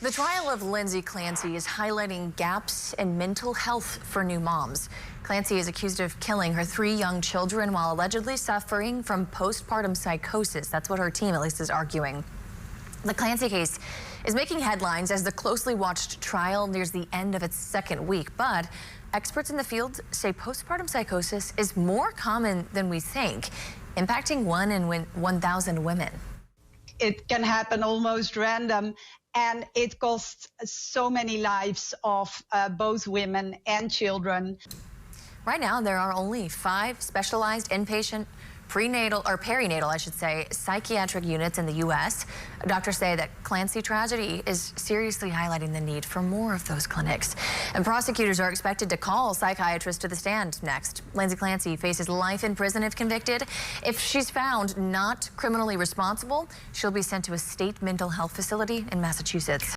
The trial of Lindsay Clancy is highlighting gaps in mental health for new moms. Clancy is accused of killing her 3 young children while allegedly suffering from postpartum psychosis. That's what her team at least is arguing. The Clancy case is making headlines as the closely watched trial nears the end of its 2nd week. But experts in the field say postpartum psychosis is more common than we think, impacting 1 in 1,000 women. It can happen almost random, and it costs so many lives of both women and children. Right now, there are only 5 specialized inpatient perinatal, I should say, psychiatric units in the U.S. Doctors say that Clancy tragedy is seriously highlighting the need for more of those clinics. And prosecutors are expected to call psychiatrists to the stand next. Lindsay Clancy faces life in prison if convicted. If she's found not criminally responsible, she'll be sent to a state mental health facility in Massachusetts.